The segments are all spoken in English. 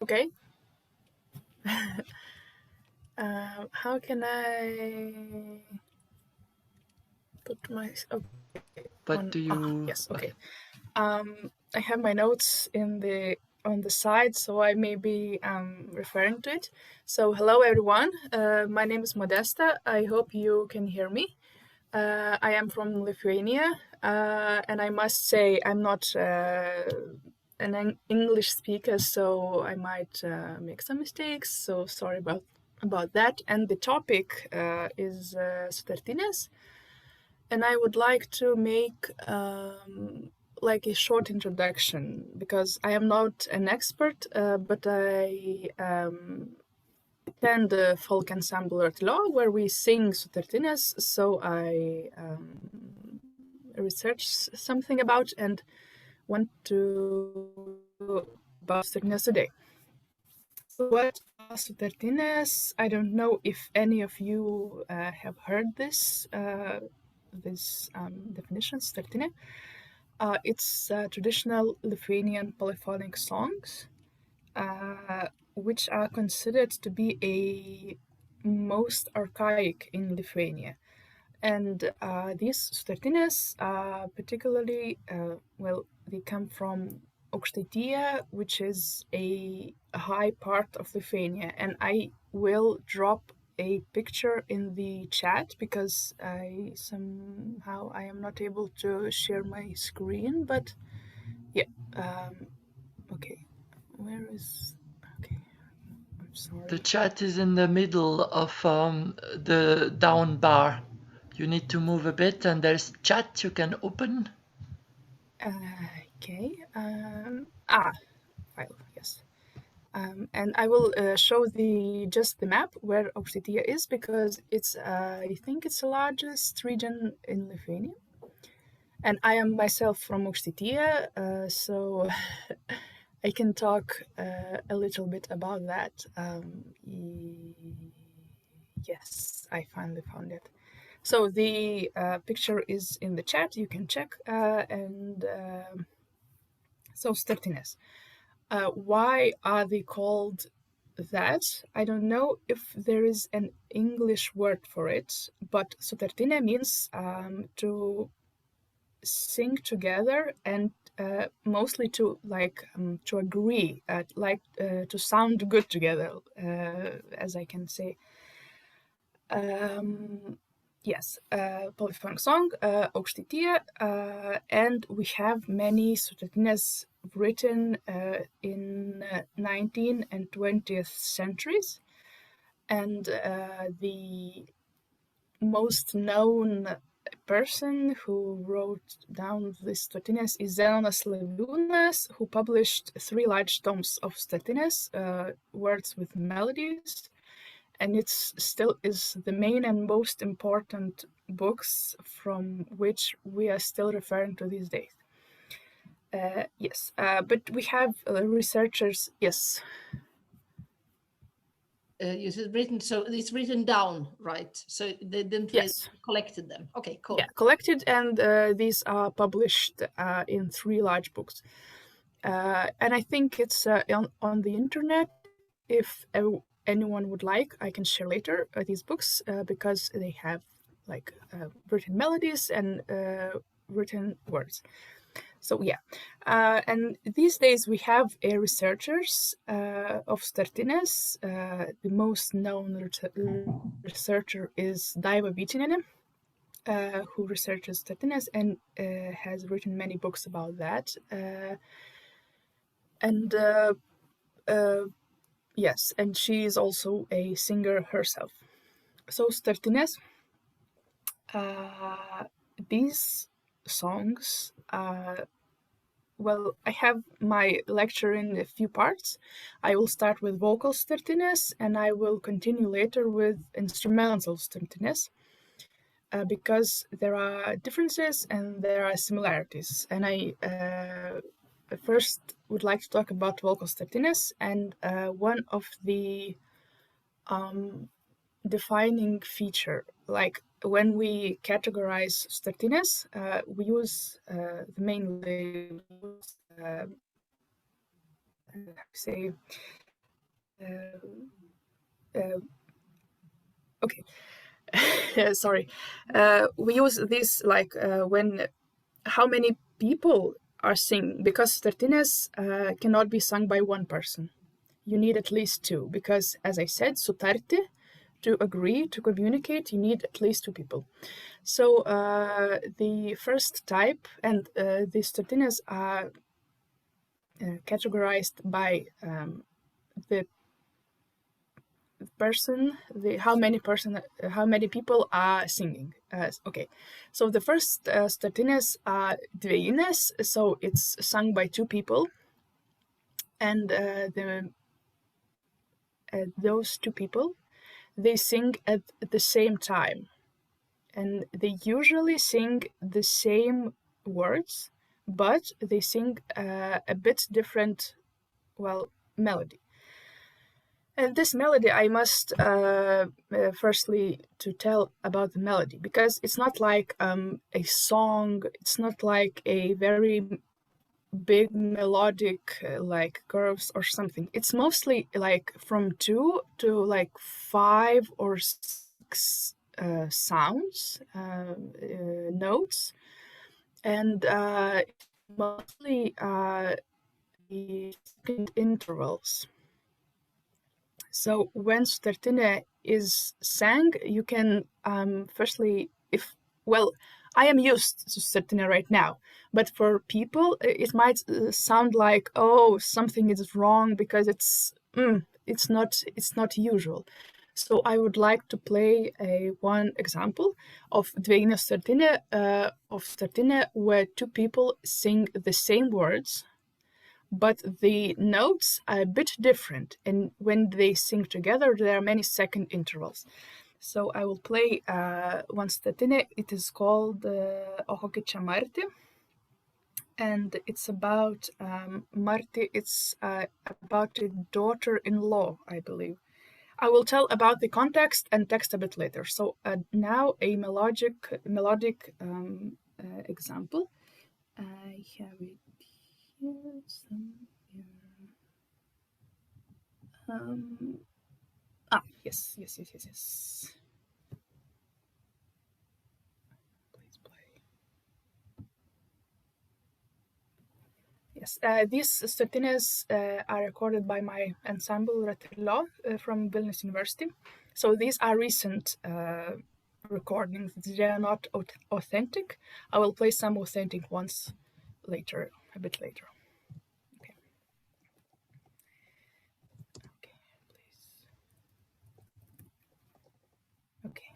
Okay. How can I put my But on? do you? Yes. Okay. Okay. I have my notes in the on the side, so I may be referring to it. So hello everyone. My name is Modesta. I hope you can hear me. I am from Lithuania, and I must say I'm not an English speaker, so I might make some mistakes. So sorry about that. And the topic is sutartinės, and I would like to make like a short introduction because I am not an expert, but I attend the folk ensemble Law where we sing sutartinės. So I researched something about and want to about sutartinės today. So what are sutartinės? I don't know if any of you have heard this definition, sutartinė. It's traditional Lithuanian polyphonic songs, which are considered to be a most archaic in Lithuania. And these sutartinės particularly, well, they come from Aukštaitija, which is a high part of Lithuania. And I will drop a picture in the chat because I am not able to share my screen, but yeah. Okay, where is, okay, I'm The sorry. chat is in the middle of the down bar. You need to move a bit, and there's chat you can open. Okay. File, yes. And I will show just the map where Aukštaitija is because it's I think it's the largest region in Lithuania. And I am myself from Aukštaitija, so I can talk a little bit about that. Yes, I finally found it. So the picture is in the chat. You can check. So sutartinės. Why are they called that? I don't know if there is an English word for it, but sutartinė means to sing together and mostly to to agree, to sound good together, as I can say. Yes, polyphonic song, Aukštaitija, and we have many sutartinės written in 19th and 20th centuries. And the most known person who wrote down this sutartinės is Zenonas Laviūnas, who published 3 large tomes of sutartinės, words with melodies, and it still is the main and most important books from which we are still referring to these days. Yes, but we have researchers. Yes. You said written, so it's written down, right? So they didn't Yes. collected them. Okay, cool. Yeah, collected, and these are published in 3 large books. And I think it's on the internet. If anyone would like, I can share later these books because they have written melodies and written words. So yeah, and these days we have researchers of sutartinės. The most known researcher is Daiva Vyčinienė, who researches sutartinės and has written many books about that. Yes, and she is also a singer herself. So sutartinės, these songs, well, I have my lecture in a few parts. I will start with vocal sutartinės and I will continue later with instrumental sutartinės. Because there are differences and there are similarities. And I first would like to talk about vocal sutartinės, and one of the defining feature, like when we categorize sutartinės, we use mainly okay. Sorry. We use this like when how many people are singing, because sutartinės cannot be sung by one person. You need at least two, because as I said, sutarti, to agree, to communicate, you need at least two people. So the first type, and the sutartinės are categorized by the person, how many people are singing. Okay, so the first sutartinės are dvejinės, so it's sung by two people, and those two people, they sing at the same time, and they usually sing the same words, but they sing a bit different, melody. And this melody, I must firstly to tell about the melody, because it's not like a song, it's not like a very big melodic like curves or something. It's mostly like from 2 to like 5 or 6 sounds, notes, and mostly the second intervals. So when sutartinė is sang, you can firstly, I am used to sutartinė right now, but for people it might sound like, oh, something is wrong because it's not usual. So I would like to play one example of dvejinė sutartinė, where two people sing the same words, but the notes are a bit different, and when they sing together, there are many second intervals. So I will play one sutartinė. It is called O kokia čia Marti, and it's about Marti. It's about a daughter-in-law, I believe. I will tell about the context and text a bit later. So now a melodic example. I have it here somewhere. Yes. Please play. Yes, these sutartinės are recorded by my ensemble Ratillo from Vilnius University. So these are recent recordings. They are not authentic. I will play some authentic ones later, a bit later. Okay, please. Okay.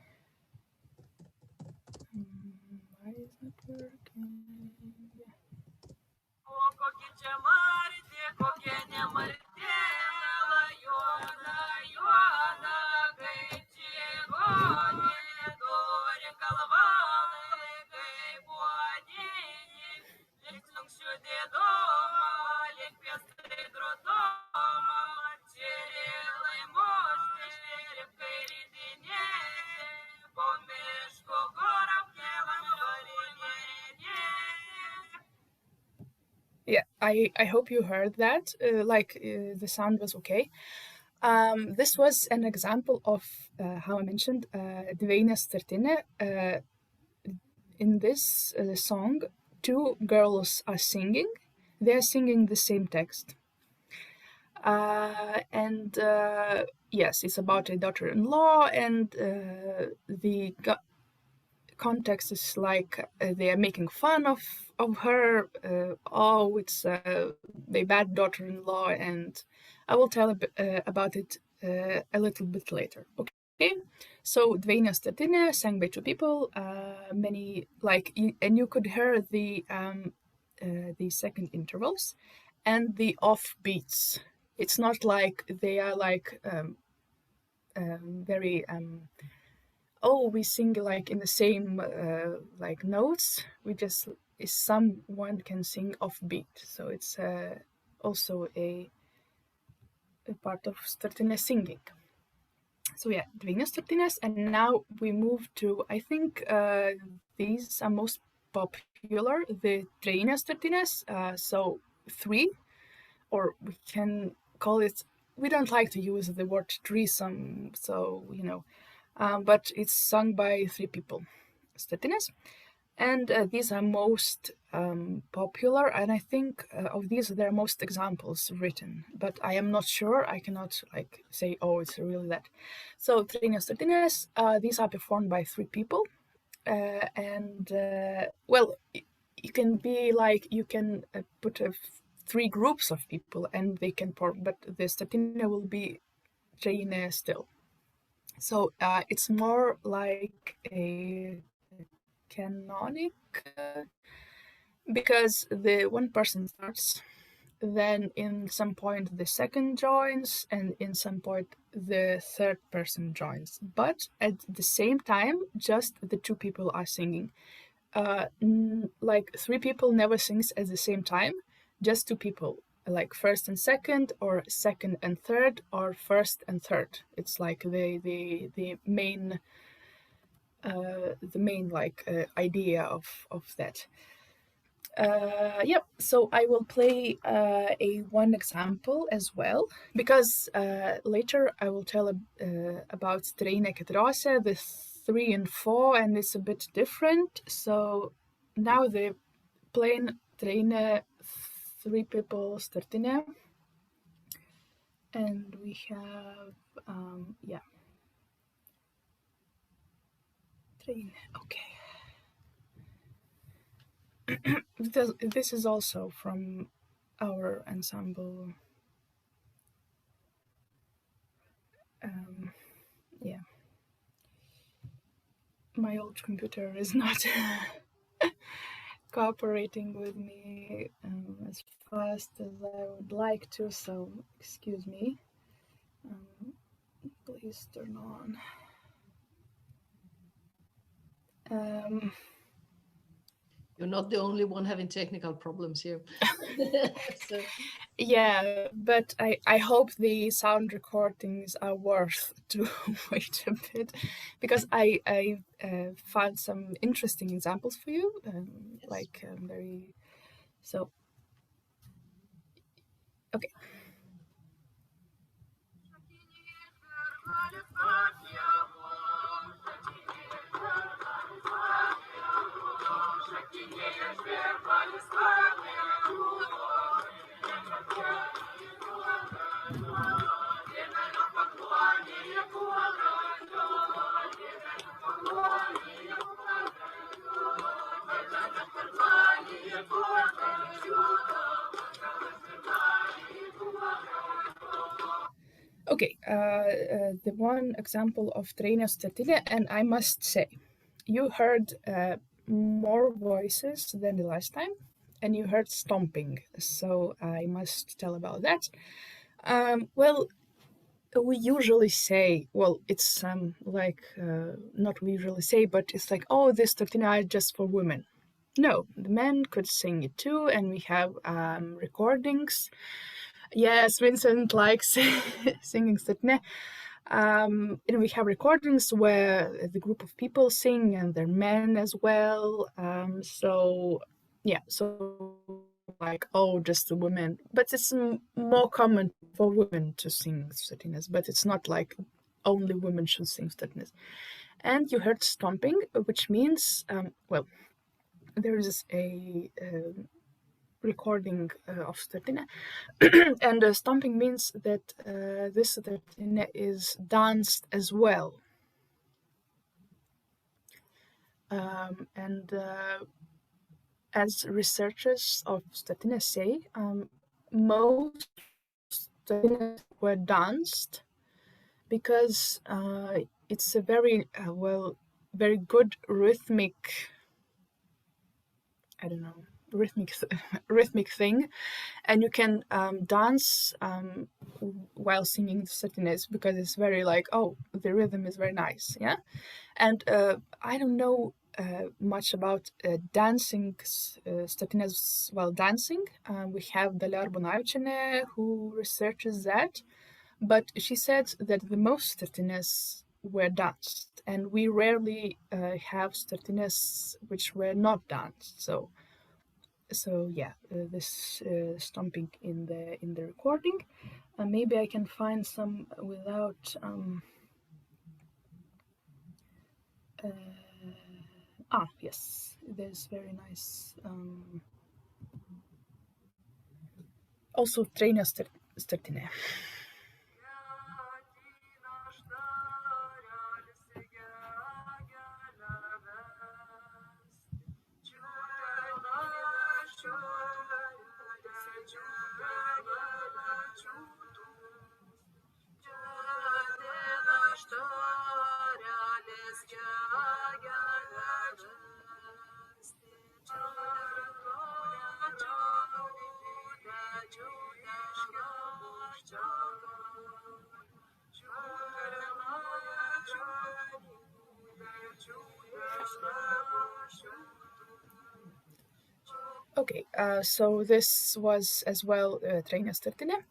Why is not working? Yeah, I hope you heard that, the sound was okay. This was an example of how I mentioned dvejinė sutartinė. In this song, two girls are singing. They're singing the same text. And yes, it's about a daughter-in-law, and the context is like they are making fun of her. Oh, it's a bad daughter-in-law, and I will tell about it a little bit later. Okay, so dvejinė sutartinė sang by two people. And you could hear the second intervals and the off beats. It's not like they are like very we sing like in the same like notes. Someone can sing off beat, so it's also a part of sutartinė singing. So yeah, dvejinės sutartinės, and now we move to, I think these are most popular, the trejinės sutartinės, so 3, or we can call it we don't like to use the word threesome, so but it's sung by 3 people, sutartinės, and these are most popular, and I think of these there are most examples written, but I am not sure. I cannot say, oh, it's really that. So trejinės sutartinės, these are performed by 3 people, and well, you can be you can put 3 groups of people and they can perform, but the sutartinė will be trejinė still. So it's more like a canonic, because the one person starts, then in some point the second joins, and in some point the third person joins. But at the same time, just the 2 people are singing. 3 people never sings at the same time, just 2 people, like first and second, or second and third, or first and third. It's like the main idea of that. Yep, so I will play one example as well, because later I will tell about trejinė keturiose, the 3 and 4, and it's a bit different. So now the plain trejinė 3 people sutartinė, and we have trejinė, okay. This is also from our ensemble. Yeah, my old computer is not cooperating with me as fast as I would like to, so excuse me. Please turn on. You're not the only one having technical problems here. So. Yeah, but I hope the sound recordings are worth to wait a bit, because I found some interesting examples for you, yes. So okay. Okay, the one example of trejinė sutartinė, and I must say, you heard more voices than the last time, and you heard stomping, so I must tell about that. Well, we usually say, well, it's not we usually say, but it's like, oh, this sutartinė is just for women. No, the men could sing it too, and we have recordings. Yes, Vincent likes singing sutartinė. And we have recordings where the group of people sing, and they're men as well. So just the women. But it's more common for women to sing sutartinės, but it's not like only women should sing sutartinės. And you heard stomping, which means, there is a recording of sutartinė, and stomping means that this sutartinė is danced as well. And as researchers of sutartinės say, most sutartinės were danced because it's a very very good rhythmic thing, and you can dance while singing the sutartinės, because it's very the rhythm is very nice, yeah. And I don't know much about dancing sutartinės while dancing. We have Dalia Arbonavičienė who researches that, but she said that the most sutartinės were danced, and we rarely have sutartinės which were not danced. So yeah, this stomping in the recording. Maybe I can find some without. Yes, there's very nice. Also, trainės sutartinė. Okay, so this was as well trainės sutartinė.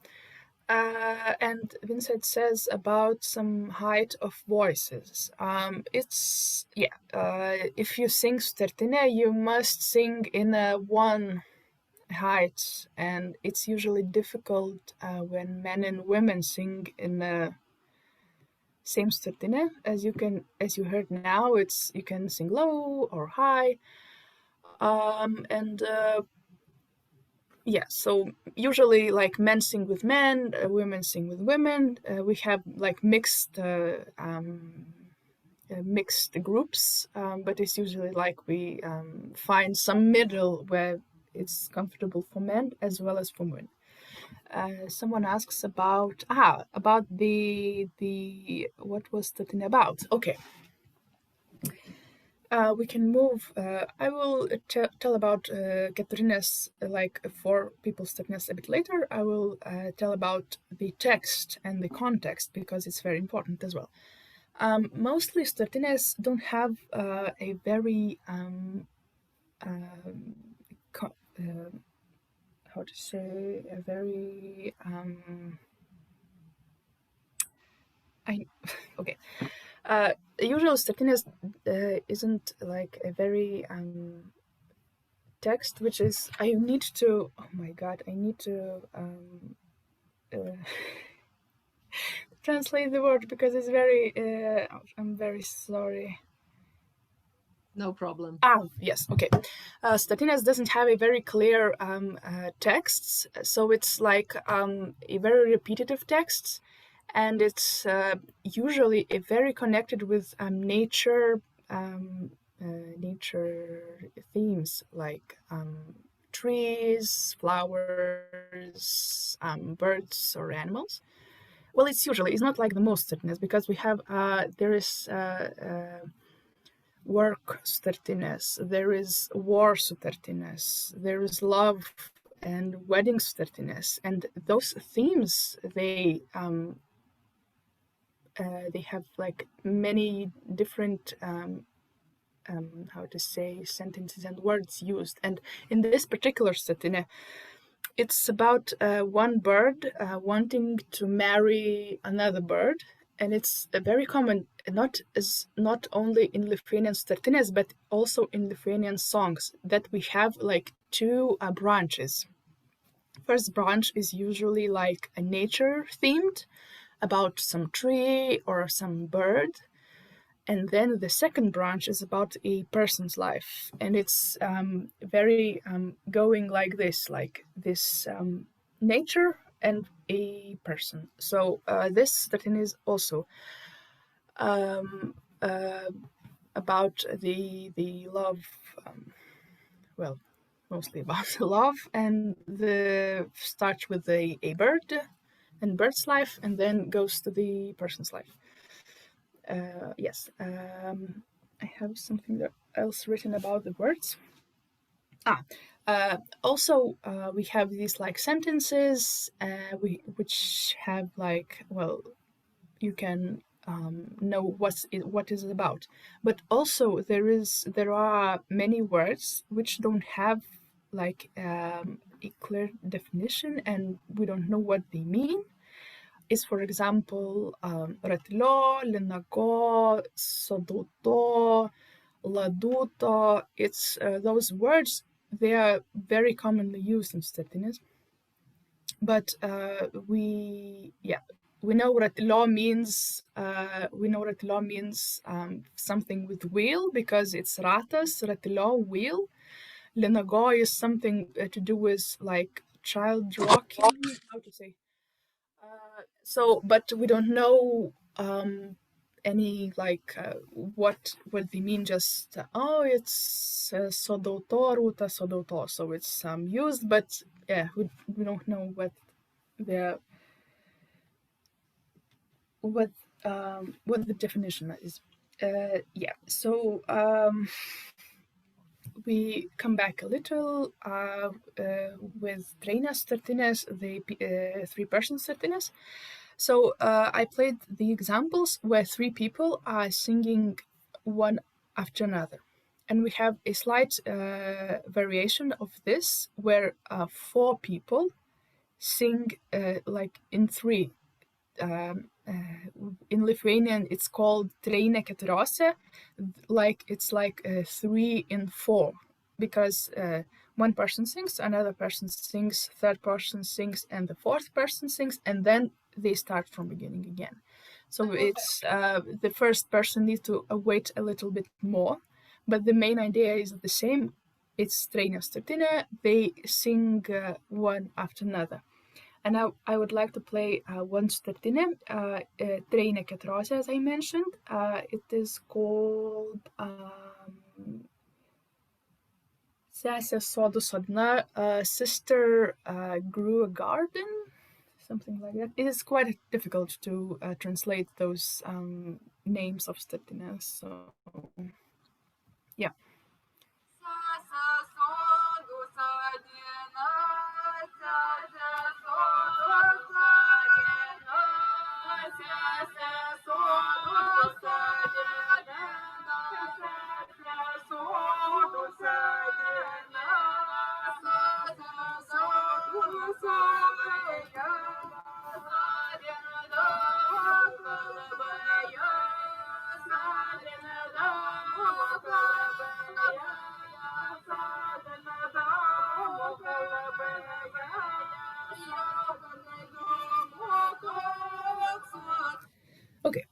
And Vincent says about some height of voices. It's, yeah, if you sing sutartinė, you must sing in a one height, and it's usually difficult when men and women sing in the same sutartinė. As you heard now, you can sing low or high. Yeah, so usually like men sing with men, women sing with women. We have like mixed groups, but it's usually like we find some middle where it's comfortable for men as well as for women. Someone asks about the what was sutartinė about? Okay. We can move. I will tell about keturinės, like for people's sutartinės a bit later. I will tell about the text and the context because it's very important as well. Mostly sutartinės don't have a very how to say, a very okay. Usual sutartinės isn't like a very text, which is I need to translate the word because it's very I'm very sorry. No problem. Yes, okay. Sutartinės doesn't have a very clear texts, so it's like a very repetitive text, and it's usually very connected with nature themes like trees, flowers, birds, or animals. Well, it's not like the most sutartinės because we have there is work sutartinės, there is war sutartinės, there is love and wedding sutartinės, and those themes they have like many different how to say sentences and words used. And in this particular sutartinė, it's about one bird wanting to marry another bird. And it's very common, not only in Lithuanian sutartinės, but also in Lithuanian songs, that we have like two branches. First branch is usually like a nature themed, about some tree or some bird. And then the second branch is about a person's life. And it's very going like this nature and a person. So this sutartinė is also about the love, well, mostly about the love, and the starts with a bird and bird's life, and then goes to the person's life. Yes, I have something else written about the words. Also, we have these like sentences which have like, well, you can know what is about. But also there are many words which don't have like a clear definition, and we don't know what they mean. Is, for example, ratilio, linago, soduto, laduto. It's those words they are very commonly used in sutartinės. But we know what law means. We know that law means something with wheel, because it's ratas, ratilo, wheel. Lenago is something to do with like child rocking. How to say? But we don't know any like what they mean. Just it's sodauto, ruta sodauto. So it's used, but yeah, we don't know what the definition is. So we come back a little with trejnės sutartinės, the three-person sutartinės. So I played the examples where three people are singing one after another. And we have a slight variation of this, where four people sing like in three. In Lithuanian, it's called trejnė keturiose, like it's like 3 in 4, because one person sings, another person sings, third person sings, and the fourth person sings, and then they start from beginning again. So it's the first person needs to wait a little bit more, but the main idea is the same. It's trejnės sutartinė. They sing one after another. And I would like to play one sutartinė, trejnė keturiose, as I mentioned. It is called Sesė sodų sodina, sister grew a garden, something like that. It is quite difficult to translate those names of sutartinės. So, yeah. Okay,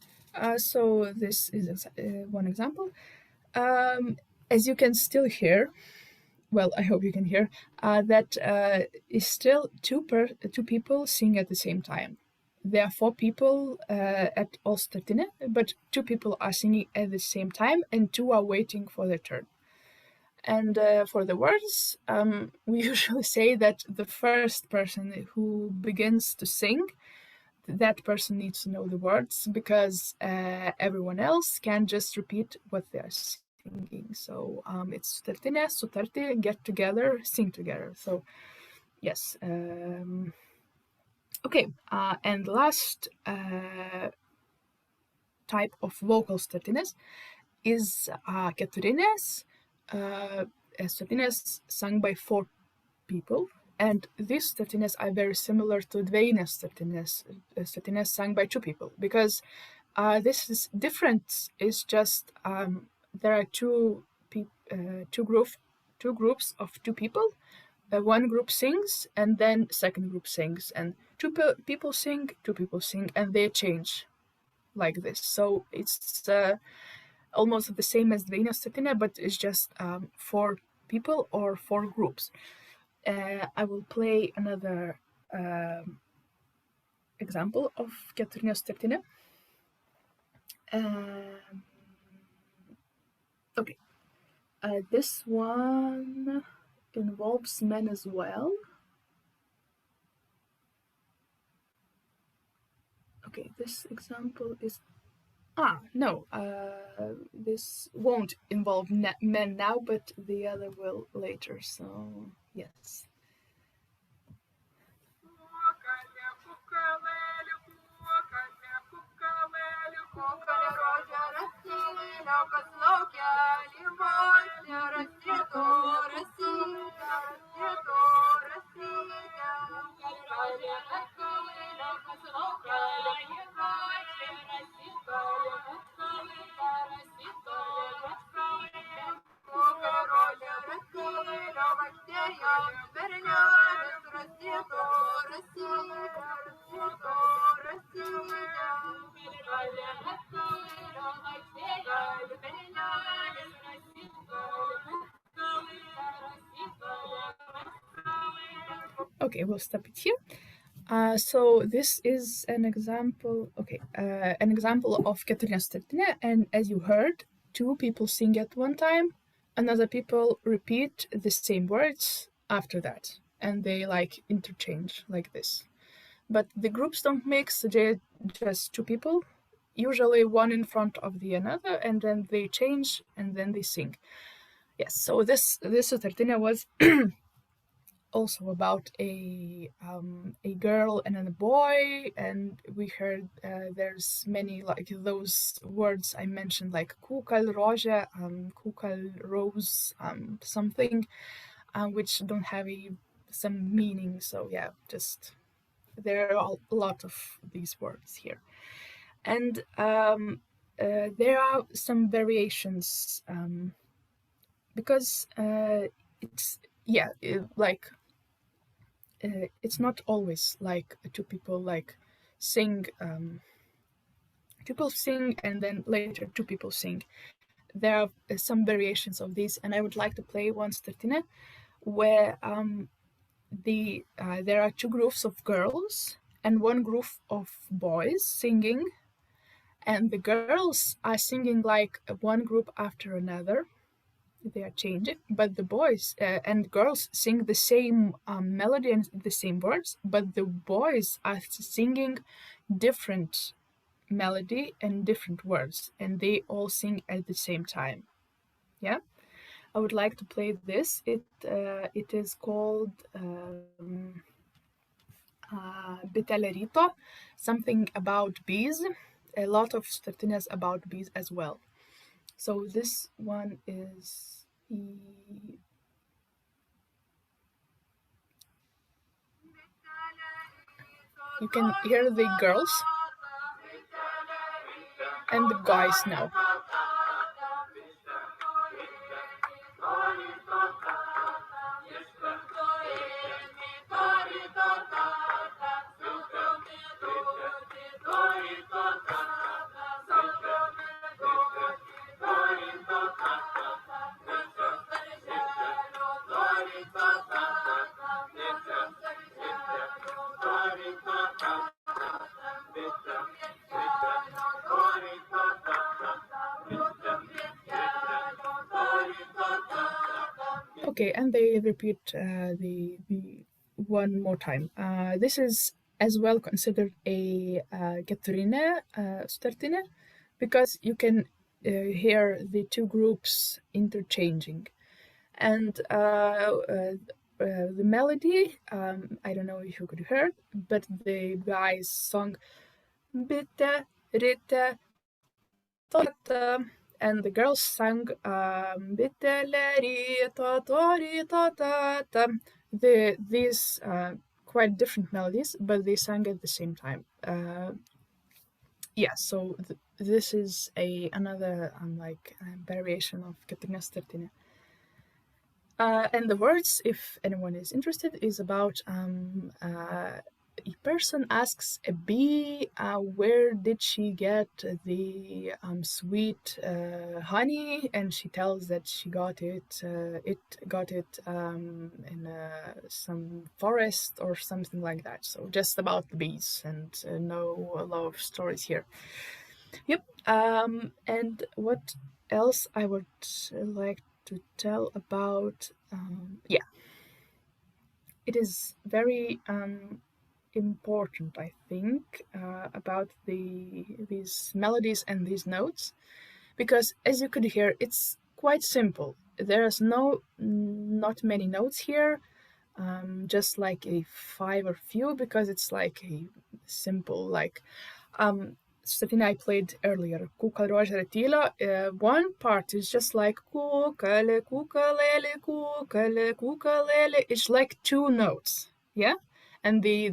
so this is one example. As you can still hear, well, I hope you can hear, that is still two people sing at the same time. There are 4 people at all sutartinė, but 2 people are singing at the same time, and 2 are waiting for their turn. And for the words, we usually say that the first person who begins to sing, that person needs to know the words, because everyone else can just repeat what they're singing. So it's sutartinė, sutarti, get together, sing together. So yes. Okay, and the last type of vocal sutartinės is keturinės, sutartinės sung by 4 people. And these sutartinės are very similar to dvejinės sutartinės, sutartinės sung by 2 people, because this is different. It's just there are two groups of 2 people. One group sings, and then second group sings, and 2 people sing, 2 people sing, and they change like this. So it's almost the same as dvejinės sutartinė, but it's just 4 people or 4 groups. I will play another example of keturinės sutartinė. Okay, this one involves men as well. Okay, this example is no, this won't involve men now, but the other will later, so yes. Okay, we'll stop it here. So this is an example, an example of sutartinė sutartinė, and as you heard, two people sing at one time, another people repeat the same words after that, and they like interchange like this. But the groups don't mix, they're just two people, usually one in front of the another, and then they change and then they sing. Yes, so this sutartinė was also about a girl and a boy, and we heard there's many like those words I mentioned, like kukal roja, kukal rose, something, which don't have some meaning. So yeah, just there are a lot of these words here, and there are some variations because it's it's not always like two people like sing, and then later two people sing. There are some variations of these, and I would like to play one sutartinė where there are two groups of girls and one group of boys singing, and the girls are singing like one group after another. They are changing, but the boys and girls sing the same melody and the same words, but the boys are singing different melody and different words, and they all sing at the same time. Yeah, I would like to play this. It is called Bitelė ryto, something about bees. A lot of sutartinės about bees as well. So this one is you can hear the girls and the guys now. Okay, and they repeat the one more time. This is as well considered a keturinė sutartinė because you can hear the two groups interchanging, and the melody, I don't know if you could hear, but the guys sung bitte, ritte, tota, and the girls sang bitte, rito, torito, tata. These quite different melodies, but they sang at the same time. Yeah, so this is another variation of sutartinė sutartinė. And the words, if anyone is interested, is about a person asks a bee where did she get the sweet honey, and she tells that she got it in some forest or something like that. So just about the bees, and no love stories here. Yep. And what else I would like to tell about, it is very important, I think, about these melodies and these notes, because as you could hear, it's quite simple. There's not many notes here, just like a 5 or few, because it's like a simple sutartinė I played earlier, kukal rožė tyla. One part is just like kukale, kukalele, kukale, kukalele. It's like 2 notes, yeah? And the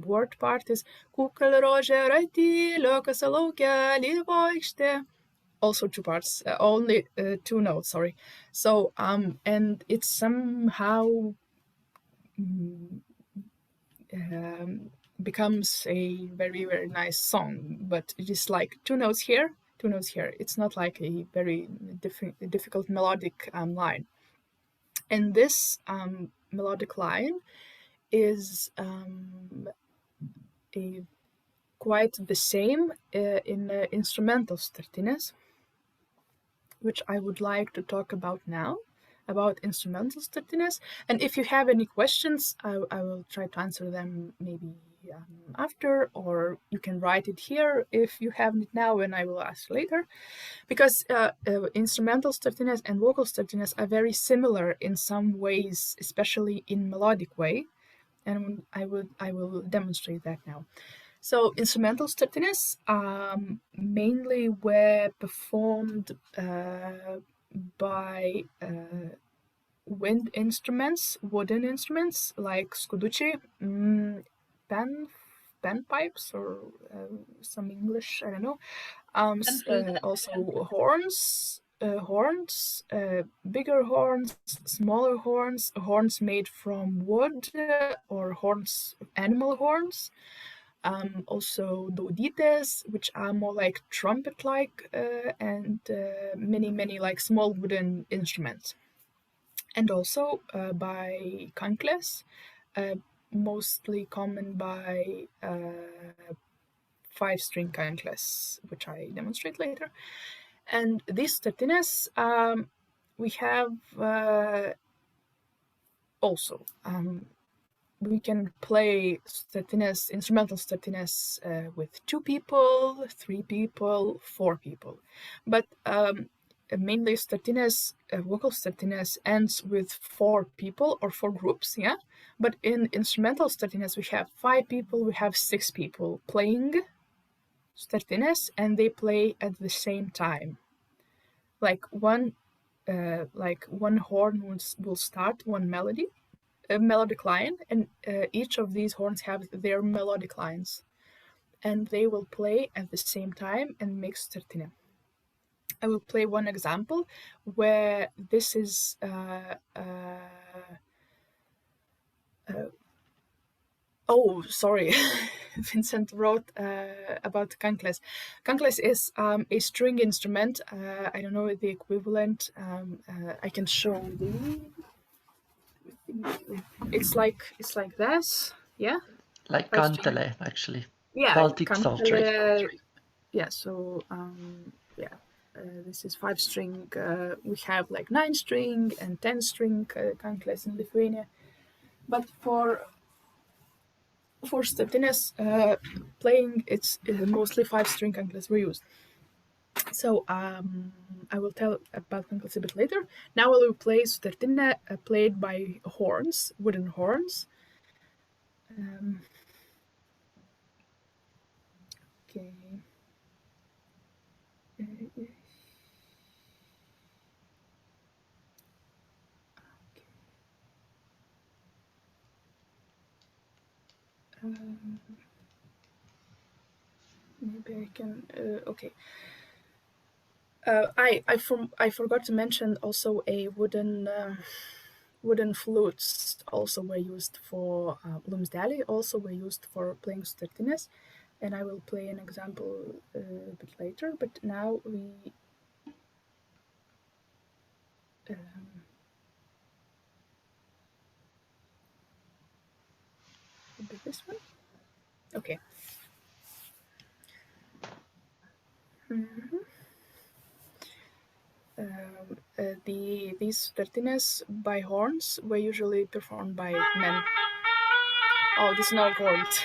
word part is kukal rožė tyla, kasalaukia lyvaikštė. Also 2 parts, only 2 notes, sorry. So, and it's somehow becomes a very, very nice song. But it is like 2 notes here, 2 notes here. It's not like a very difficult melodic line. And this melodic line is quite the same in instrumental sutartinės, which I would like to talk about now, about instrumental sutartinės. And if you have any questions, I will try to answer them maybe after, or you can write it here if you have it now, and I will ask later. Because instrumental sutartinės and vocal sutartinės are very similar in some ways, especially in melodic way, and I will demonstrate that now. So instrumental sutartinės mainly were performed by wind instruments, wooden instruments like skudučiai, pan pipes, or some English, I don't know. Also horns, bigger horns, smaller horns, horns made from wood, or horns, animal horns. Also daudytės, which are more like trumpet-like, and many like small wooden instruments. And also by kanklės, mostly common by 5-string kanklės, which I demonstrate later. And these sutartinės we have also. We can play sutartinės, instrumental sutartinės with 2 people, 3 people, 4 people. But mainly sutartinės, vocal sutartinės ends with 4 people or 4 groups, yeah? But in instrumental sutartinės, we have 5 people, we have 6 people playing sutartinės, and they play at the same time. Like one horn will start one melody, a melodic line, and each of these horns have their melodic lines, and they will play at the same time and make sutartinė. I will play one example where this is oh, sorry. Vincent wrote about kanklės. Kanklės is a string instrument. I don't know the equivalent. I can show you. It's like this, yeah. Like kantele, actually. Yeah, Baltic psaltery. Yeah. So this is 5-string. We have like 9-string and 10-string kanklės in Lithuania, but for sutartinės playing, it's mostly 5-string kanklės were used. So I will tell about kanklės a bit later. Now I will play sutartinė played by horns, wooden horns. Okay. Maybe I can. Okay. I forgot to mention also a wooden flutes also were used for lumsdeliai, also were used for playing sutartinės, and I will play an example a bit later. But now we. Maybe this one. Okay. These sutartinės by horns were usually performed by men. Oh, this is not horns.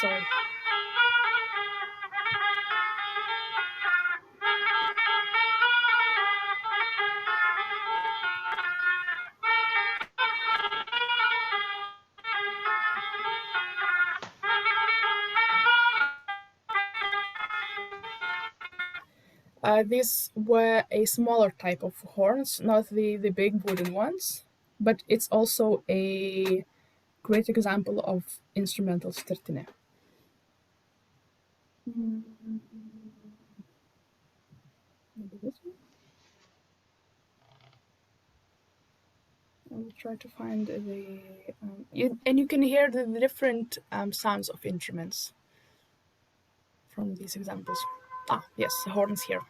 Sorry. These were a smaller type of horns, not the big wooden ones, but it's also a great example of instrumental sutartinė. Maybe this one? I'll try to find the and you can hear the different sounds of instruments from these examples. Ah, yes, the horns here.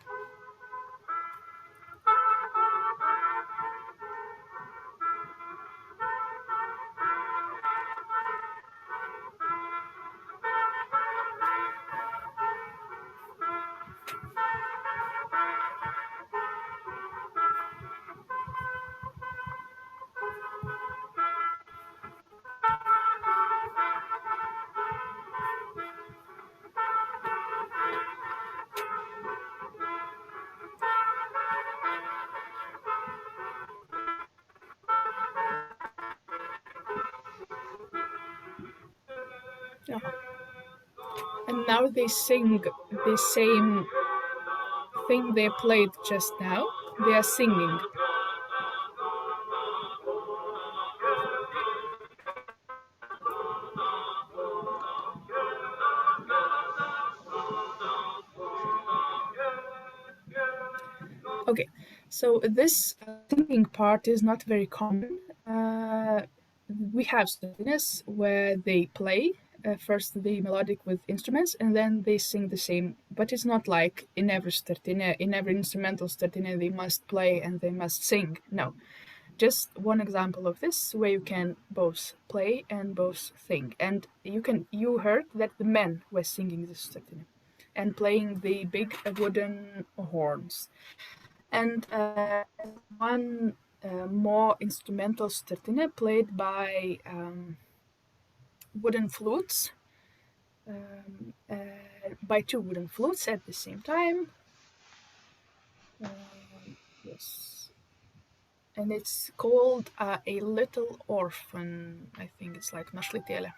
Yeah. And now they sing the same thing they played just now. They are singing. Okay, so this singing part is not very common. We have sutartinės where they play first the melodic with instruments and then they sing the same, but it's not like in every sutartinė, in every instrumental sutartinė they must play and they must sing. No, just one example of this where you can both play and both sing. And you heard that the men were singing this sutartinė and playing the big wooden horns. And one more instrumental sutartinė played by wooden flutes, by two wooden flutes at the same time. Yes. And it's called A Little Orphan. I think it's like našlaitėlė.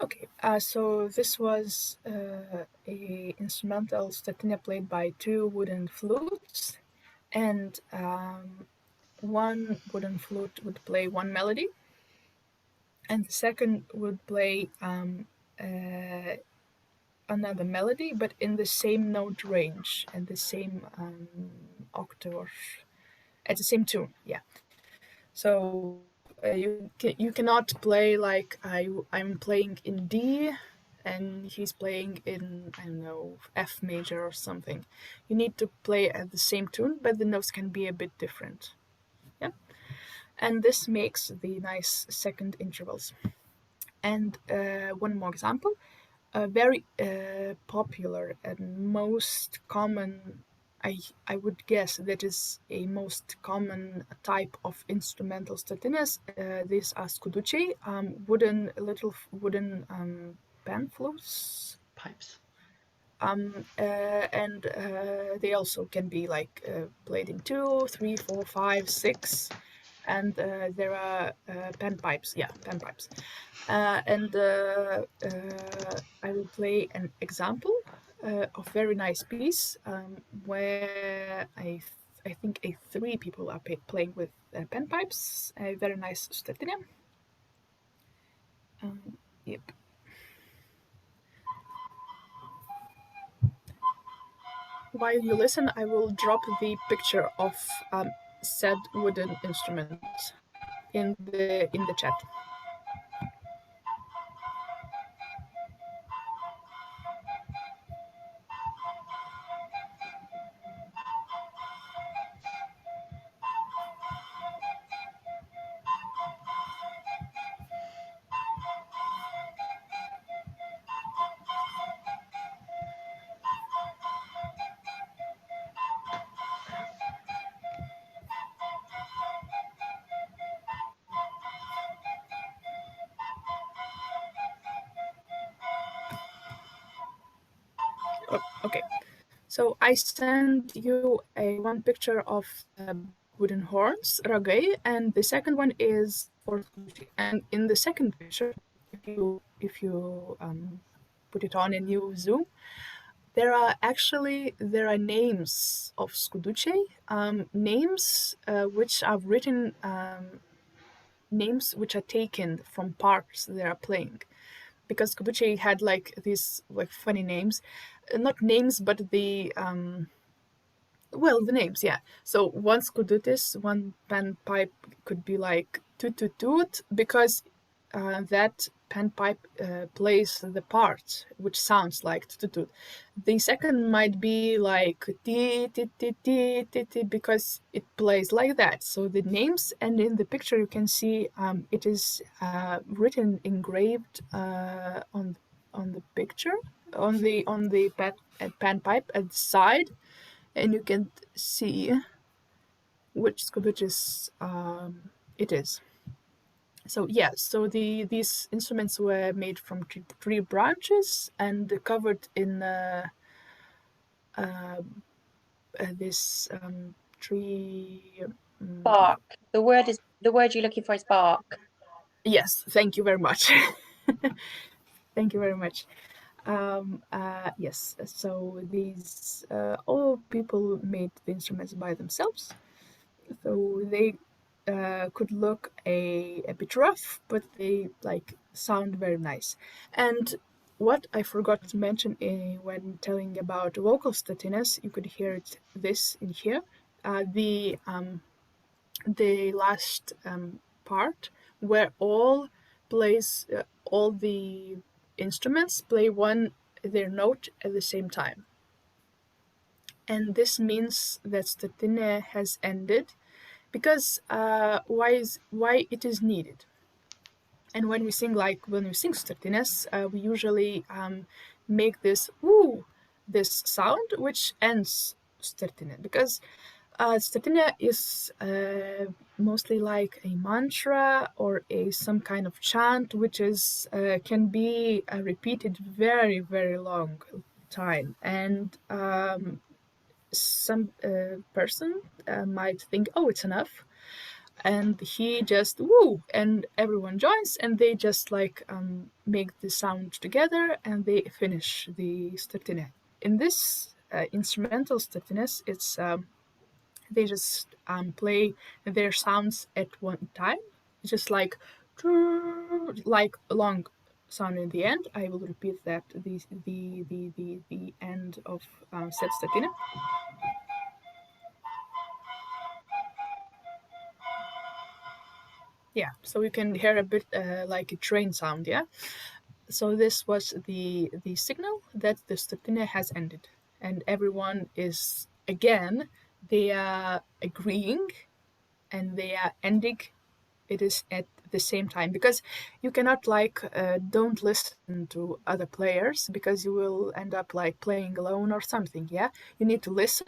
Okay, so this was a instrumental sutartinė played by two wooden flutes, and one wooden flute would play one melody, and the second would play another melody, but in the same note range and the same octave, or at the same tune. Yeah. So you cannot play like I'm playing in D and he's playing in, I don't know, F major or something. You need to play at the same tune, but the notes can be a bit different. Yeah. And this makes the nice second intervals. And one more example, a very popular and most common, I would guess that is a most common type of instrumental sutartinės. These are skudučiai, little wooden pan flutes. Pipes. And they also can be like played in 2, 3, 4, 5, 6, and there are pan pipes. Yeah, pan pipes. And I will play an example of very nice piece where I think 3 people are playing with pan pipes. A very nice sutartinė. Yep. While you listen, I will drop the picture of said wooden instrument in the chat. Okay, So I sent you one picture of the wooden horns, ragai, and the second one is for skudučiai. And in the second picture, if you put it on and you zoom, there are names of skudučiai, names which are written, names which are taken from parts they are playing, because skudučiai had like these like funny names, not names but the names, yeah. So one skudutis, one panpipe could be like toot toot toot, because that panpipe plays the part which sounds like toot toot toot. The second might be like ti ti ti ti ti ti, because it plays like that. So the names, and in the picture you can see it is written, engraved on the picture, on the panpipe at the side, and you can see which skudučis it is. So yeah, so these instruments were made from tree branches and covered in this tree bark. The word you're looking for is bark. Yes, thank you very much. Thank you very much. Yes, so these all people made the instruments by themselves, so they could look a bit rough, but they like sound very nice. And what I forgot to mention when telling about vocal sutartinės, you could hear this in here. The last part where all the instruments play their note at the same time. And this means that sutartinė has ended, because why it is needed. And when we sing sutartinės, we usually make this sound which ends sutartinė, because sutartinė is mostly like a mantra or some kind of chant, which is can be repeated very, very long time. And some person might think, oh, it's enough, and he just and everyone joins, and they just like make the sound together, and they finish the sutartinė. In this instrumental sutartinės, it's they just play their sounds at one time, just like a long sound in the end. I will repeat that, the end of said sutartinė. Yeah, so you can hear a bit like a train sound, yeah? So this was the signal that the sutartinė has ended, and everyone is, again, they are agreeing and they are ending it is at the same time, because you cannot like don't listen to other players, because you will end up like playing alone or something, yeah? You need to listen,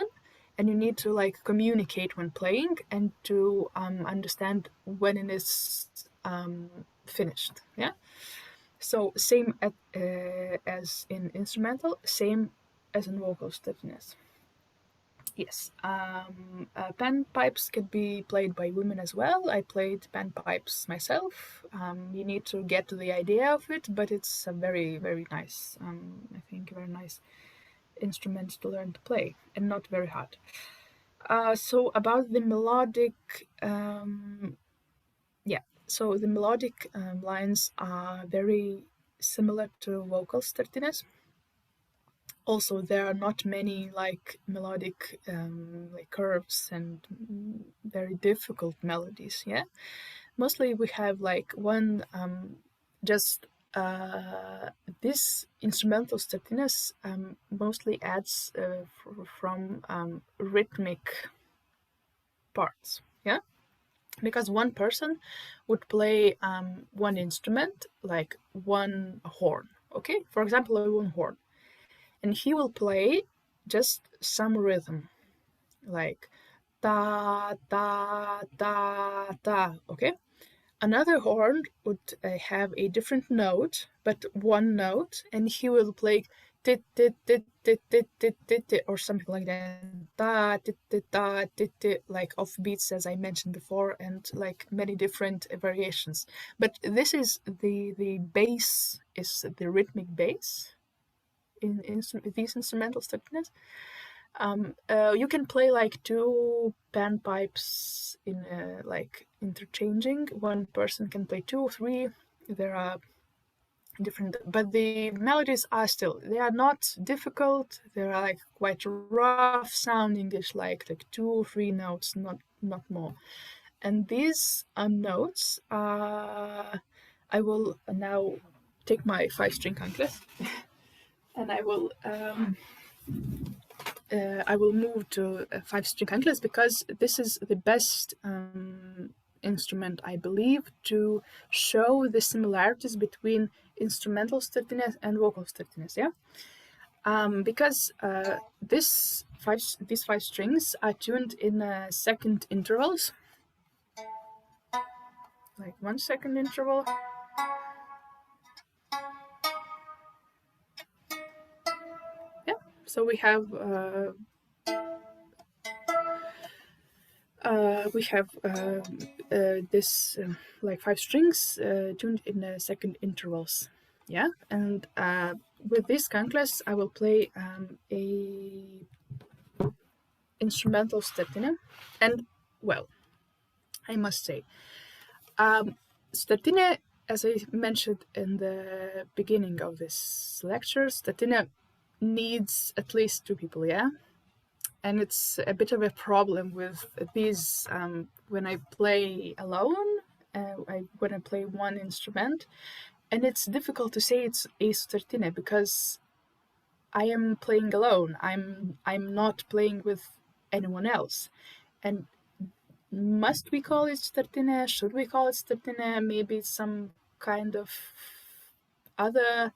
and you need to like communicate when playing, and to understand when it is finished, yeah? So same as in instrumental, same as in vocal sutartinės. Yes, panpipes can be played by women as well. I played panpipes myself. You need to get to the idea of it, but it's a very, very nice, I think, very nice instrument to learn to play, and not very hard. So about the melodic, so the melodic lines are very similar to vocal sutartinės. Also, there are not many like melodic like curves and very difficult melodies, yeah? Mostly we have like one just this instrumental sutartinės mostly adds from rhythmic parts, yeah? Because one person would play one instrument, like one horn, okay? For example, one horn. And he will play just some rhythm, like ta, ta, ta, ta, okay? Another horn would have a different note, but one note, and he will play tit tit tit tit tit tit tit tit, or something like that. Da tit tit da tit tit, like offbeats as I mentioned before, and like many different variations. But this is the bass, is the rhythmic bass in these instrumental stutiness. You can play like two panpipes in like interchanging. One person can play 2 or 3. There are different, but the melodies are still, they are not difficult. They are like quite rough sounding. It's like 2 or 3 notes, not more. And these notes, I will now take my 5-string conclave and I will move to 5-string conclaves, because this is the best instrument, I believe, to show the similarities between instrumental sutartinės and vocal sutartinės. Yeah, because these 5 strings are tuned in second intervals, like 1 second interval. Yeah, so we have this like 5 strings tuned in second intervals. Yeah, and with this conclaves I will play a instrumental sutartinė. And well, I must say, sutartinė, as I mentioned in the beginning of this lecture, sutartinė needs at least 2 people. Yeah, and it's a bit of a problem with these when I play alone, when I play one instrument, and it's difficult to say it's a sutartinė because I am playing alone. I'm not playing with anyone else. And must we call it sutartinė? Should we call it sutartinė? Maybe some kind of other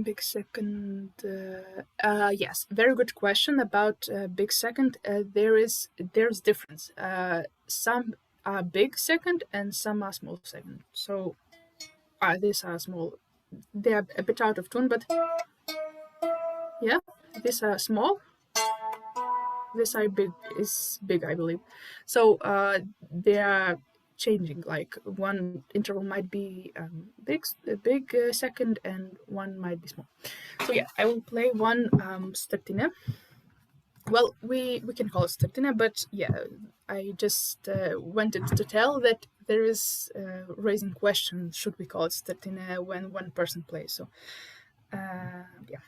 big second. Yes, very good question about big second. There's difference. Some are big second and some are small second. So these are small. They are a bit out of tune, but yeah, these are small. This are big, is big, I believe. So they are changing. Like one interval might be big second, and one might be small. So yeah, I will play one sutartinė. Well, we can call it sutartinė, but yeah, I just wanted to tell that there is raising question: should we call it sutartinė when one person plays? So yeah.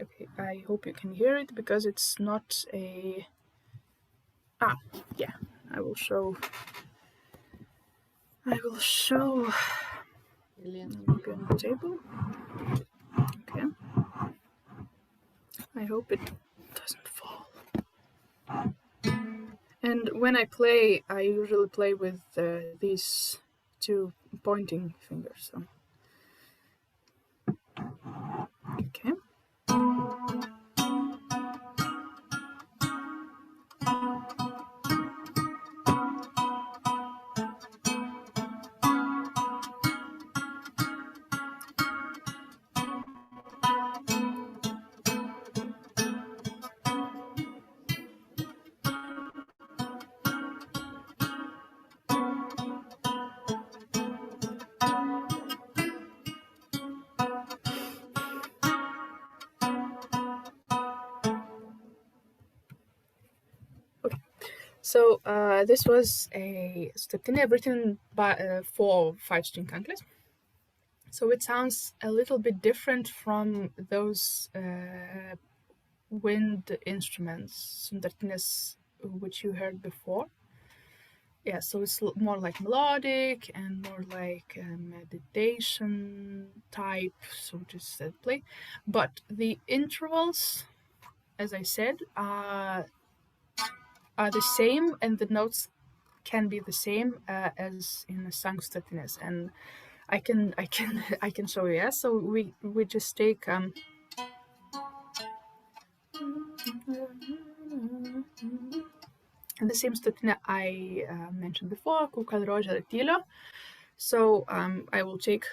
Okay, I hope you can hear it because it's not a. Yeah, I will show. Brilliant. Maybe on the table. Okay. I hope it doesn't fall. And when I play, I usually play with these 2 pointing fingers. So. Okay. So this was a sutartinė written by for 5-string conclaves. So it sounds a little bit different from those wind instruments, sutartinės, which you heard before. Yeah, so it's more like melodic and more like meditation type, so just play. But the intervals, as I said, are the same, and the notes can be the same as in the sung sutartinės, and I can show you. Yeah, so we just take the same sutartinė I mentioned before, Kū kad rožė tylio. So I will take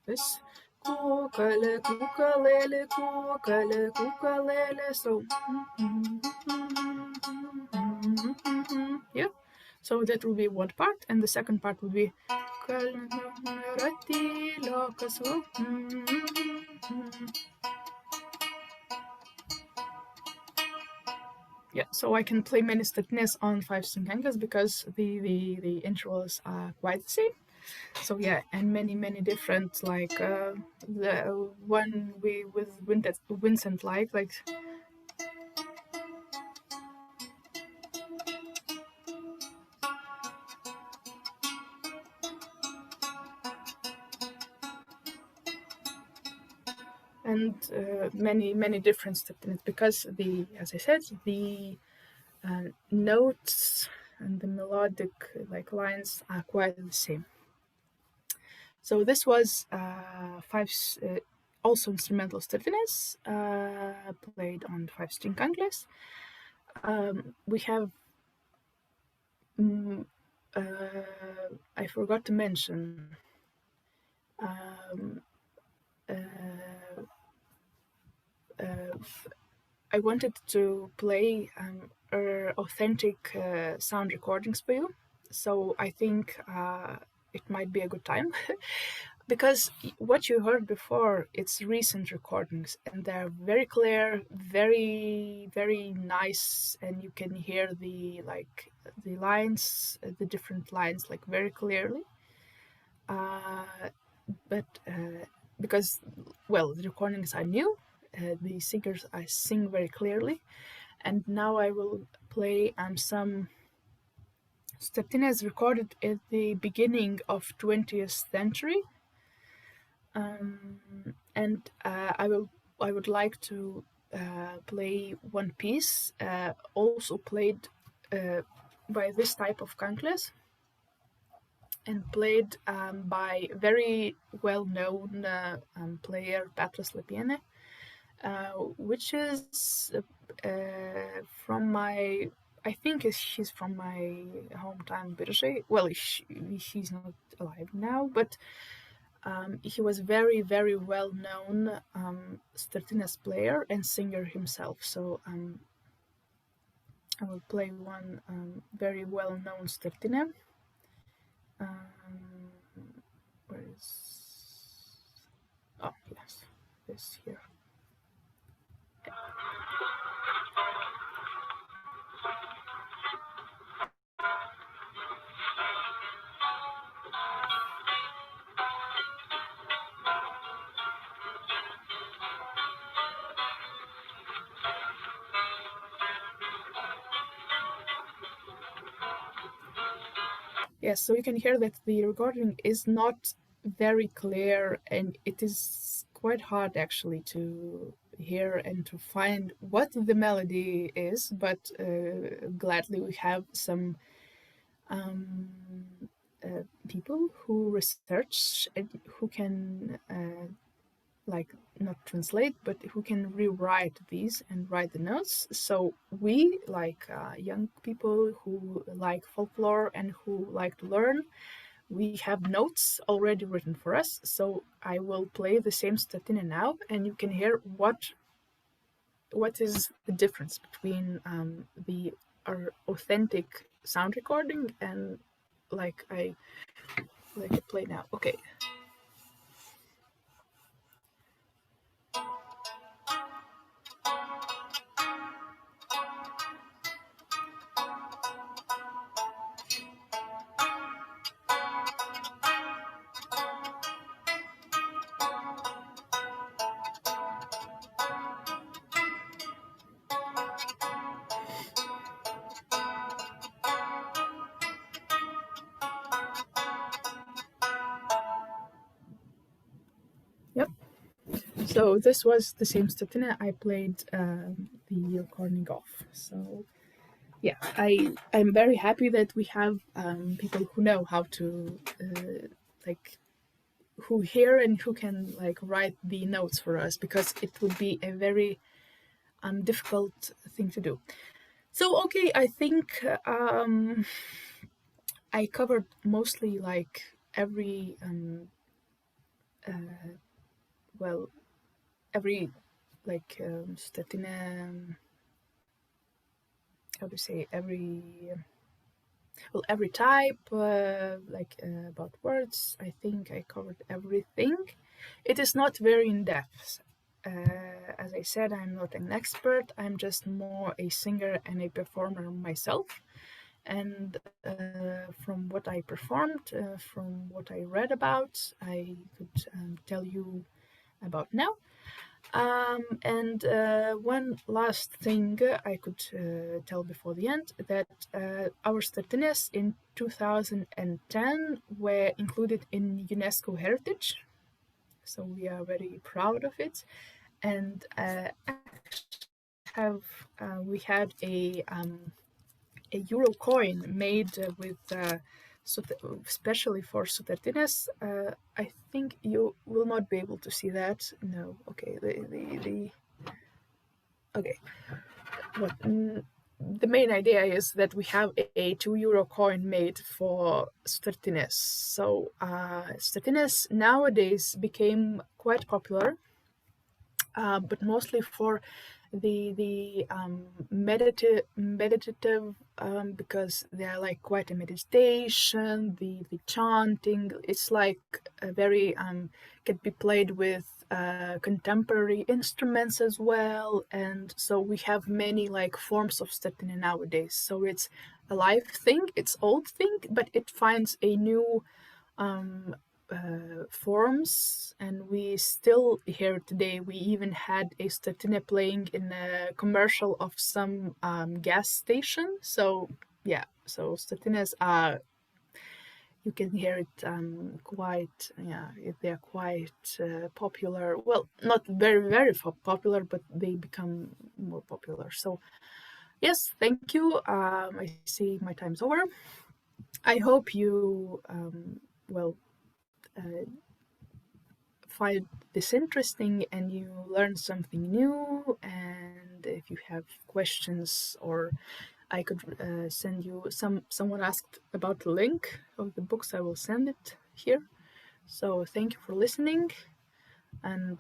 this. Kukale, kukalele, kukale, kukalele. So yeah, so that will be one part, and the second part will be yeah. So I can play many sutartinės on 5-string kankles because the intervals are quite the same. So yeah, and many different, like the one with Vincent like and many different sutartinės, because as I said, the notes and the melodic like lines are quite the same. So this was also instrumental sutartinės played on 5-string kankles. We have I forgot to mention I wanted to play authentic sound recordings for you, so I think it might be a good time because what you heard before, it's recent recordings and they're very clear, very nice, and you can hear the lines, the different lines like very clearly. But because, well, the recordings are new, the singers sing very clearly, and now I will play some sutartinės recorded at the beginning of 20th century, and I would like to play one piece also played by this type of kankles, and played by very well-known player Petras Lapienė, which is from my, I think he's from my hometown Biržai. Well, he's not alive now, but he was very well-known sutartinės player and singer himself. So I will play one very well-known sutartinė. Where is? Oh yes, this here. Yes, so you can hear that the recording is not very clear, and it is quite hard actually to hear and to find what the melody is, but gladly we have some people who research and who can like not translate, but who can rewrite these and write the notes. So we, like young people who like folklore and who like to learn, we have notes already written for us. So I will play the same sutartinė now, and you can hear what is the difference between our authentic sound recording and like I play now. Okay. Yep. So this was the same sutartinė I played the recording of. So yeah, I'm very happy that we have people who know how to like who hear and who can like write the notes for us, because it would be a very difficult thing to do. So okay, I think I covered mostly like every well, every like sutartinė, how to say, every type, about words, I think I covered everything. It is not very in-depth. As I said, I'm not an expert. I'm just more a singer and a performer myself. And from what I performed, from what I read about, I could tell you about now. And one last thing I could tell before the end, that our sutartinės in 2010 were included in UNESCO Heritage, so we are very proud of it. And we had a euro coin made with especially for sutartinės. I think you will not be able to see that. No, okay. Okay. The main idea is that we have a 2 euro coin made for sutartinės. So sutartinės nowadays became quite popular, but mostly for the meditative, because they're like quite a meditation, the chanting. It's like a very can be played with contemporary instruments as well, and so we have many like forms of sutartinė nowadays. So it's a live thing, it's old thing, but it finds a new forms, and we still here today. We even had a sutartinė playing in a commercial of some gas station. So yeah, so sutartinės are, you can hear it quite, yeah, they're quite popular. Well, not very popular, but they become more popular. So yes, thank you. I see my time's over. I hope you find this interesting and you learn something new. And if you have questions, or I could send you someone asked about the link of the books, I will send it here. So thank you for listening, and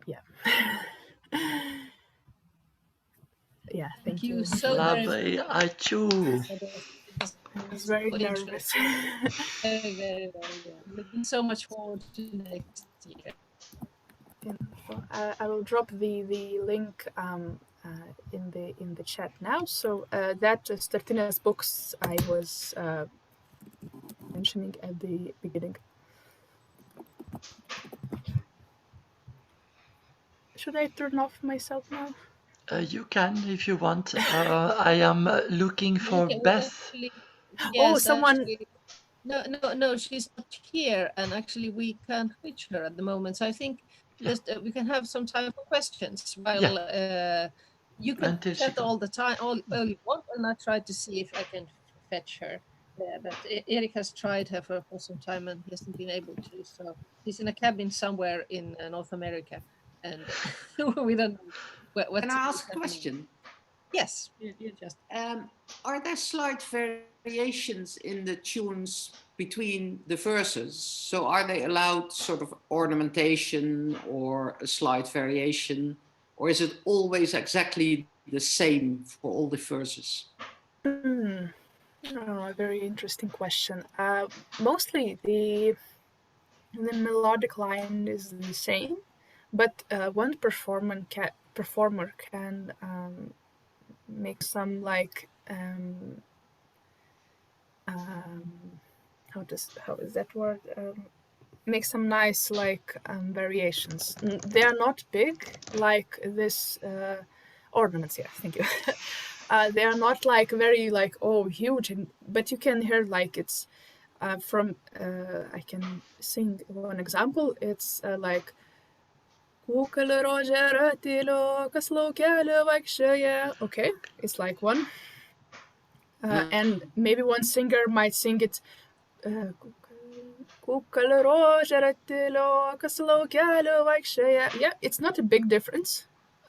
yeah. Yeah, thank you so very Lovely. much. I too. I was very nervous. Very, very, very good. Looking so much forward to next year. I will drop the link in the chat now. So that sutartinės books I was mentioning at the beginning. Should I turn off myself now? You can if you want. I am looking for Beth. Yes, someone. Actually, no, she's not here, and actually we can't reach her at the moment. So I think just we can have some time for questions while you can chat all the time, all you want, and I try to see if I can fetch her. But Erik has tried her for some time and he hasn't been able to. So he's in a cabin somewhere in North America, and we don't know what. Can I ask a question? Yes, you just. Are there slight variations in the tunes between the verses? So are they allowed sort of ornamentation or a slight variation? Or is it always exactly the same for all the verses? A very interesting question. Mostly the melodic line is the same, but one performer can make some like how is that word? Make some nice like variations. They are not big like this ornaments. Yeah, thank you. They are not like very like huge, but you can hear like it's from. I can sing one example. It's like. Okay, it's like one. And maybe one singer might sing it. Yeah, it's not a big difference,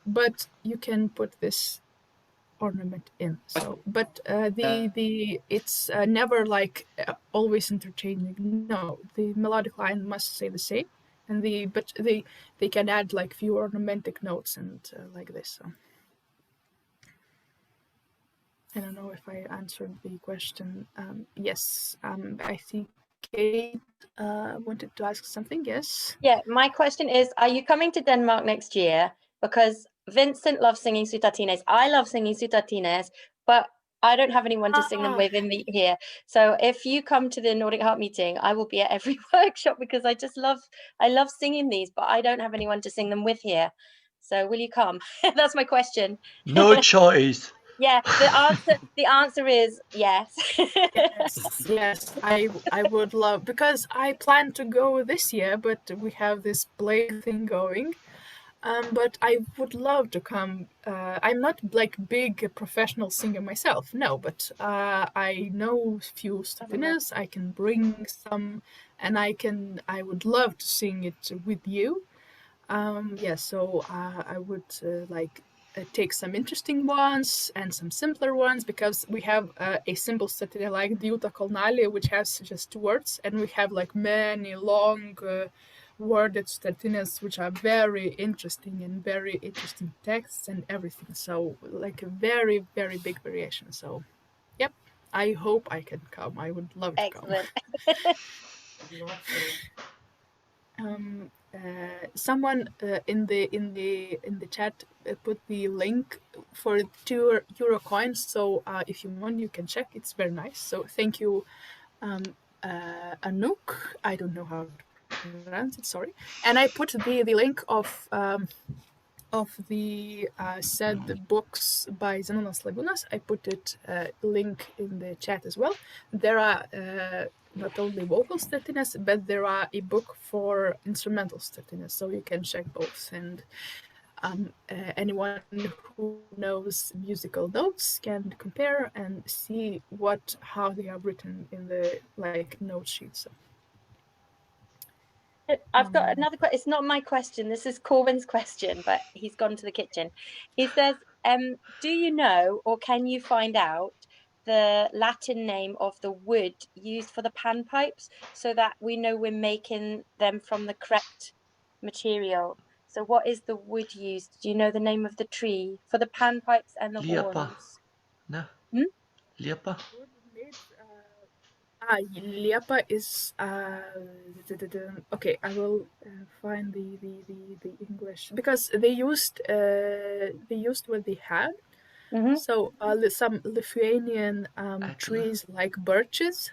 but you can put this ornament in. So, but it's never like always interchanging. No, the melodic line must stay the same, and they can add like few ornamentic notes and like this. So. I don't know if I answered the question. Yes, I think Kate wanted to ask something. Yes. Yeah, my question is, are you coming to Denmark next year? Because Vincent loves singing sutartinės. I love singing sutartinės, but I don't have anyone to sing them with in here. So if you come to the Nordic Harp meeting, I will be at every workshop because I love singing these, but I don't have anyone to sing them with here. So will you come? That's my question. No choice. Yeah, the answer is yes. yes, I would love, because I plan to go this year, but we have this play thing going. But I would love to come. I'm not like big professional singer myself, no, but I know a few sutartinės. I can bring some, and I would love to sing it with you. Yeah, so I would take some interesting ones and some simpler ones, because we have a simple sutartinė like Modesta Pakalnyte, which has just 2 words, and we have like many long worded sutartinės which are very interesting and very interesting texts and everything. So like a very, very big variation. So yep, I hope I can come. I would love to come. Someone in the chat put the link for €2 coins. So if you want, you can check. It's very nice. So thank you, Anouk. I don't know how to pronounce it. Sorry. And I put the link of the said books by Zenonas Lagūnas. I put it link in the chat as well. There are not only vocal sutartinės, but there are a book for instrumental sutartinės, so you can check both. And anyone who knows musical notes can compare and see how they are written in the note sheet. So. I've got another question. It's not my question. This is Corwin's question, but he's gone to the kitchen. He says, do you know, or can you find out the Latin name of the wood used for the panpipes, so that we know we're making them from the correct material? So what is the wood used? Do you know the name of the tree for the panpipes and the horns? No. Liepa. Liepa is okay. I will find the English, because they used what they had. Mm-hmm. So some Lithuanian trees like birches,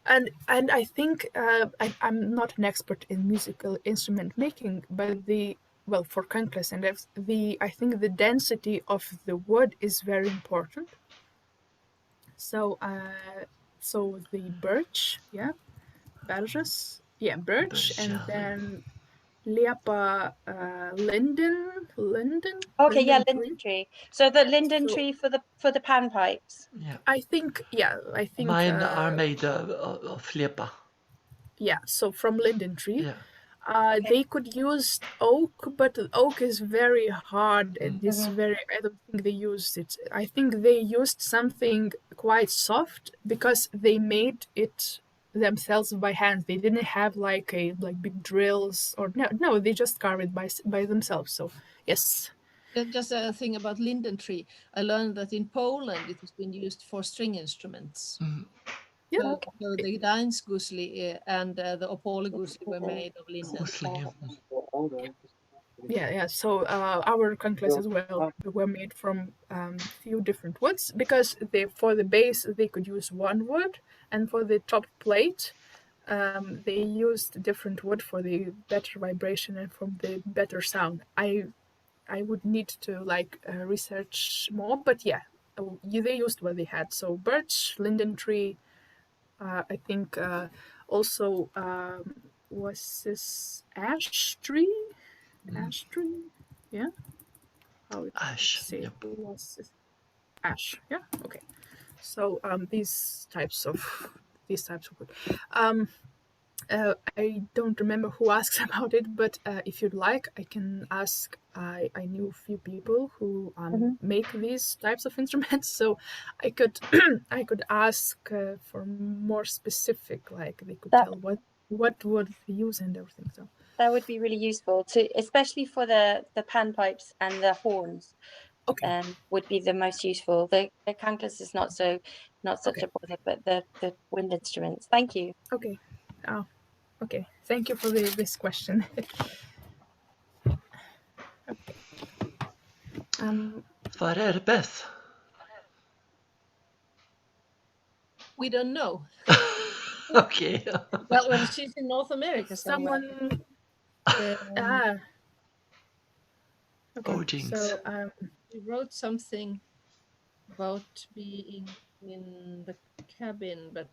and I think I'm not an expert in musical instrument making, but for kankles and I think the density of the wood is very important. So the birch, birch, and then Liepa, linden. Okay, linden tree. So the linden tree for the panpipes. Yeah. I think. Mine are made of Liepa. Yeah, so from linden tree. Yeah. They could use oak, but oak is very hard and it's I don't think they used it. I think they used something quite soft because they made it themselves by hand. They didn't have like big drills or no, they just carved it by themselves. So yes. Just a thing about linden tree. I learned that in Poland it has been used for string instruments. Mm. Yeah. So the Gdańsk and the Opole were made of linden. Yeah. So our kankles as well were made from few different woods, because for the base they could use one wood, and for the top plate they used different wood for the better vibration and from the better sound. I would need to research more, but yeah, they used what they had. So birch, linden tree. I think also was this ash tree? Ash tree, yeah. Ash. Yep. Ash, yeah. Okay. So these types of wood. I don't remember who asked about it, but if you'd like, I can ask. I knew a few people who make these types of instruments, so I could I could ask for more specific, like they could tell what would they use and everything. So that would be really useful to, especially for the panpipes and the horns. Okay. Would be the most useful. The cankless is not such Okay. a bother, but the wind instruments. Thank you. Okay. Oh, okay. Thank you for this question. Okay. Var är Beth? We don't know. Okay. Well, she's in North America somewhere. Someone. Okay. Oh, jinx. So she wrote something about being in the cabin, but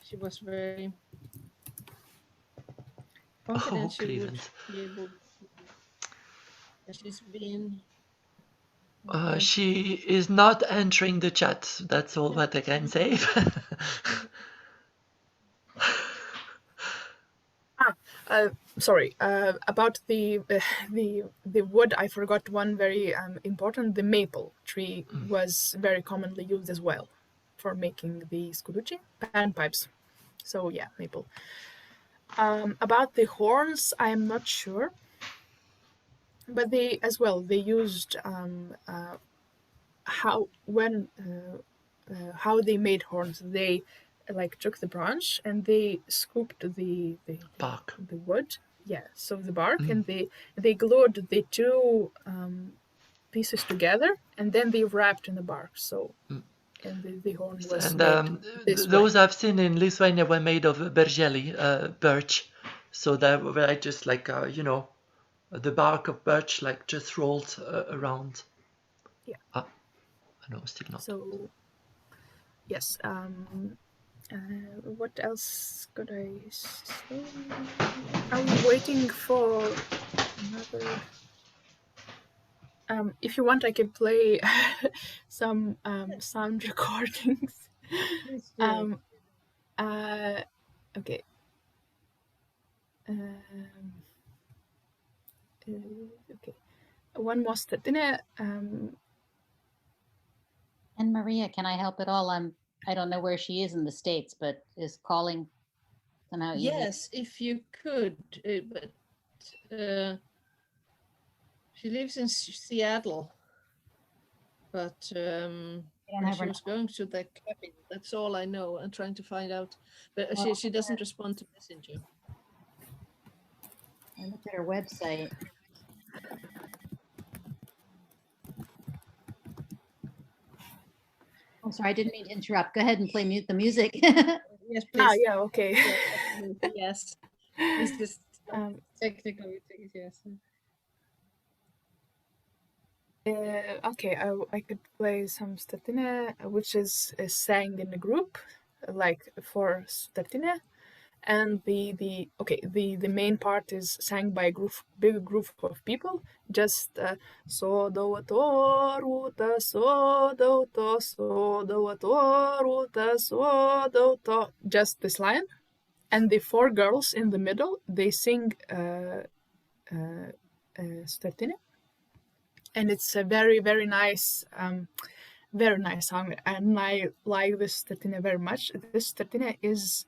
she was very confident she would be able to. She's been. She is not entering the chat. That's all what I can say. sorry. About the wood, I forgot one very important. The maple tree was very commonly used as well for making the skuluchy panpipes. So yeah, maple. About the horns, I am not sure, but they used how they made horns. They like took the branch and they scooped the bark, the wood. Yeah, so the bark, and they glued the two pieces together, and then they wrapped in the bark. So. And the horn was made those I've seen in Lithuania were made of berzeli, birch. So that were just like the bark of birch, like just rolled around. Yeah. No, still not. So yes. What else could I say? I'm waiting for another. If you want, I can play some sound recordings. Okay. Okay. One more sutartinė. And Maria, can I help at all? I don't know where she is in the States, but is calling somehow easy? Yes, if you could, but she lives in Seattle, but she was going to the cabin. That's all I know. I'm trying to find out, but she doesn't respond to Messenger. I looked at her website. Oh, sorry, I didn't mean to interrupt. Go ahead and play the music. Yes, please. Yeah, okay. Yes. This is technical. Yes. Okay, I could play some sutartinė, which is sang in a group, like for sutartinė, and the main part is sang by a big group of people. Just sodauto rūta sodauto sodauto rūta sodauto. Just this line, and the four girls in the middle, they sing sutartinė. And it's a very, very nice song, and I like this sutartinė very much. This sutartinė is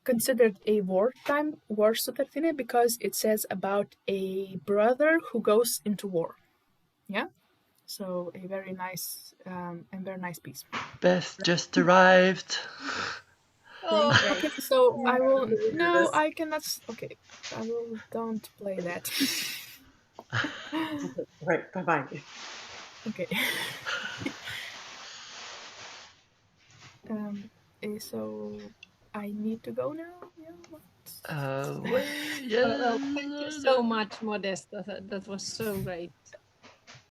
considered a war sutartinė because it says about a brother who goes into war. Yeah, so a very nice piece. Beth just arrived. Oh, okay, so I will. No, I cannot. Okay, I will. Don't play that. Right, bye-bye. Okay. So I need to go now. Yeah. Well, thank you so much, Modesta. That was so great.